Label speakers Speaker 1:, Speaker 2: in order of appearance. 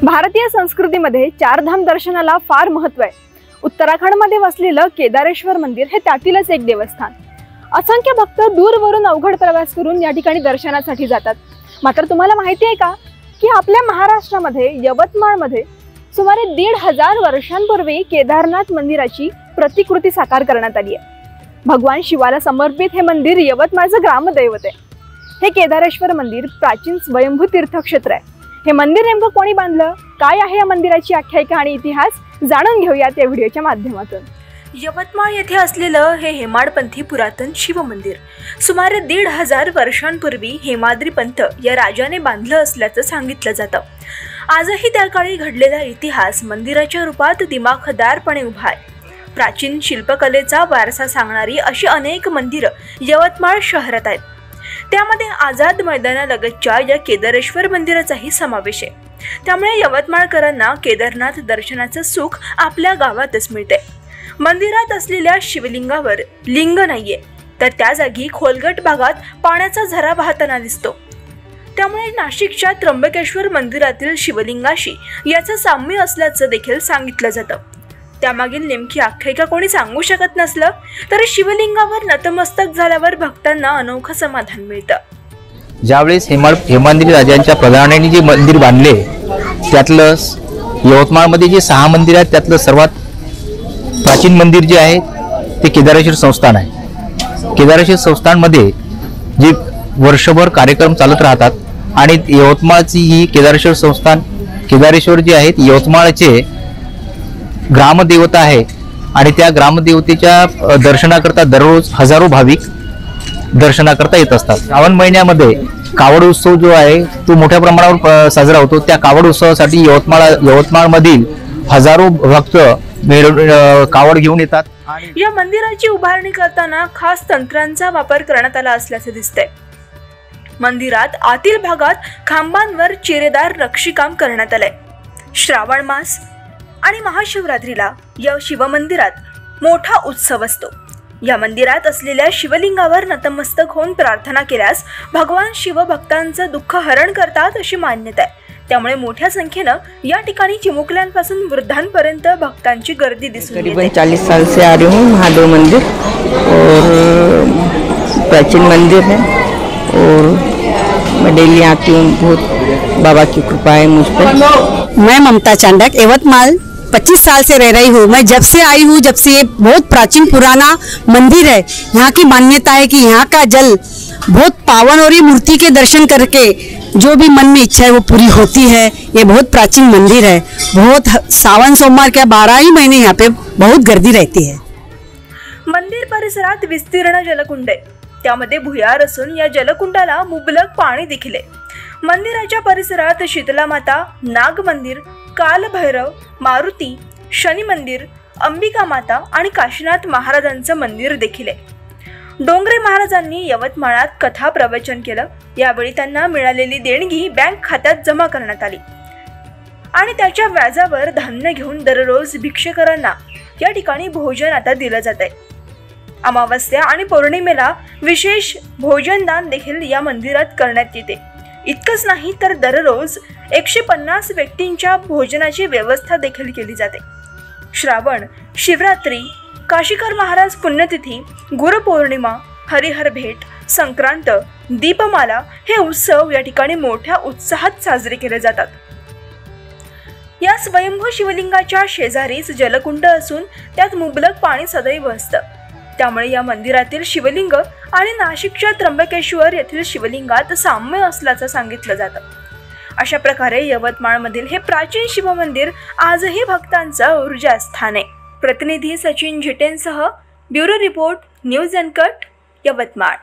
Speaker 1: भारतीय संस्कृतीमध्ये चारधाम दर्शनाला फार महत्त्व आहे। उत्तराखंडमध्ये वसलेलं केदारेश्वर मंदिर हे त्यातीलच एक देवस्थान। असंख्य भक्त दूरवरून अवघड प्रवास करून या ठिकाणी दर्शनासाठी जातात। मात्र तुम्हाला माहिती आहे का की आपल्या महाराष्ट्रामध्ये यवतमाळमध्ये सुमारे 1500 वर्षांपूर्वी केदारनाथ मंदिराची प्रतिकृती साकार करण्यात आली आहे। भगवान शिवाला समर्पित हे मंदिर यवतमाळचं ग्रामदैवत आहे। हे केदारेश्वर मंदिर प्राचीन स्वयंभू तीर्थक्षेत्र आहे। हे मंदिर नेमकं कोणी बांधलं, काय आहे या मंदिराची आख्यायिका आणि इतिहास जाणून घेऊयात या व्हिडिओच्या माध्यमातून।
Speaker 2: यवतमाळ येथे असलेलं हे हेमाडपंथी पुरातन शिव मंदिर सुमारे 1500 वर्षांपूर्वी हेमाद्री पंथ या राजाने बांधलं असल्याचं सांगितलं जातं। आजही त्या काळी घडलेला इतिहास मंदिराच्या रूपात दिमाखदारपणे उभा आहे। प्राचीन शिल्पकलेचा वारसा सांगणारी अशी अनेक मंदिरं यवतमाळ शहरात आहेत। त्यामध्ये आझाद मैदानालगतच्या या केदारेश्वर मंदिराचाही समावेश आहे। त्यामुळे यवतमाळकरांना केदारनाथ दर्शनाचं सुख आपल्या गावातच मिळते। मंदिरात असलेल्या शिवलिंगावर लिंग नाहीये, तर त्या जागी खोलगट भागात पाण्याचा झरा वाहताना दिसतो। त्यामुळे नाशिकच्या त्र्यंबकेश्वर मंदिरातील शिवलिंगाशी याचं साम्य असल्याचं देखील सांगितलं जातं। त्यामागील नेमकी आख्यायिका कोणी सांगू शकत नसलं तरी शिवलिंगावर नतमस्तक झाल्यावर भक्तांना अनोखं समाधान मिळतं।
Speaker 3: ज्यावेळेस हेमाद्री राजांच्या प्रधानाने जे मंदिर बांधले त्यातलं यवतमाळमध्ये जे 6 मंदिर आहेत त्यातलं सर्वात प्राचीन मंदिर जे आहे ते केदारेश्वर संस्थान आहे। केदारेश्वर संस्थानमध्ये जे वर्षभर कार्यक्रम चालत राहतात आणि यवतमाळची ही केदारेश्वर संस्थान केदारेश्वर जे आहेत यवतमाळचे ग्रामदेवता आहे आणि त्या ग्रामदेवतेच्या दर्शनाकरता दररोज हजारो भाविक दर्शनाकरता येत असतात। श्रावण महिन्यामध्ये कावड उत्सव जो आहे तो मोठ्या प्रमाणावर साजरा होतो। त्या कावड उत्सवासाठी यवतमाळमधील हजारो भक्त कावड घेऊन येतात।
Speaker 2: या मंदिराची उभारणी करताना खास तंत्रांचा वापर करण्यात आला असल्याचे दिसतंय। मंदिरात आतील भागात खांबांवर चिरेदार नक्षीकाम करण्यात आलंय। श्रावण मास आणि महाशिवरात्रीला या शिवमंदिरात मोठा उत्सव असतो। या मंदिरात असलेल्या शिवलिंगावर नतमस्तक होऊन प्रार्थना केल्यास भगवान शिव भक्तांचं दुःख हरण करतात अशी मान्यता आहे। त्यामुळे मोठ्या संख्येनं या ठिकाणी चिमुकल्यांपासून वृद्धांपर्यंत भक्तांची गर्दी दिसून येते।
Speaker 4: करीबन 40 साल से आ रही हूँ महादेव मंदिर, और प्राचीन मंदिर है और मैं डेली आती हूँ। बहुत बाबा की कृपा है मुझ पर।
Speaker 5: मैं ममता चांडक यवतमाल 25 साल से रह रही हूँ। मैं जब से आई हूँ, जब से ये बहुत प्राचीन पुराना मंदिर है। यहाँ की मान्यता है कि यहाँ का जल बहुत पावन और ये मूर्ति के दर्शन करके जो भी मन में इच्छा है वो पूरी होती है। ये बहुत प्राचीन मंदिर है। बहुत सावन सोमवार के 12 ही महीने यहाँ पे बहुत गर्दी रहती है।
Speaker 2: मंदिर परिसरात विस्तीर्ण जलकुंड आहे, त्यामध्ये भुयार असून या जलकुंडाला मुबलक पाणी देखील आहे। मंदिराच्या परिसरात शीतला माता, नाग मंदिर, कालभैरव, मारुती, शनी मंदिर, अंबिका माता आणि काशीनाथ महाराजांचं मंदिर देखील आहे। डोंगरे महाराजांनी यवतमाळात कथा प्रवचन केलं। यावेळी त्यांना मिळालेली देणगी बँक खात्यात जमा करण्यात आली आणि त्याच्या व्याजावर धान्य घेऊन दररोज भिक्षुकांना या ठिकाणी भोजन आता दिलं जात आहे। अमावस्या आणि पौर्णिमेला विशेष भोजनदान देखील या मंदिरात करण्यात येते। इतकंच नाही तर दररोज 150 व्यक्तींच्या भोजनाची व्यवस्था देखील केली जाते। श्रावण, शिवरात्री, काशीकर महाराज पुण्यतिथी, गुरुपौर्णिमा, हरिहर भेट, संक्रांत, दीपमाला हे उत्सव या ठिकाणी मोठ्या उत्साहात साजरे केले जातात। या स्वयंभू शिवलिंगाच्या शेजारीच जलकुंड असून त्यात मुबलक पाणी सदैव असतं। त्यामुळे या मंदिरातील शिवलिंग आणि नाशिकच्या त्र्यंबकेश्वर येथील शिवलिंगात साम्य असल्याचं सांगितलं जातं। अशा प्रकारे यवतमाळमधील हे प्राचीन शिवमंदिर आजही भक्तांचं ऊर्जास्थान आहे। प्रतिनिधी सचिन झिटेंसह bureau report, news uncut, Yavatmal.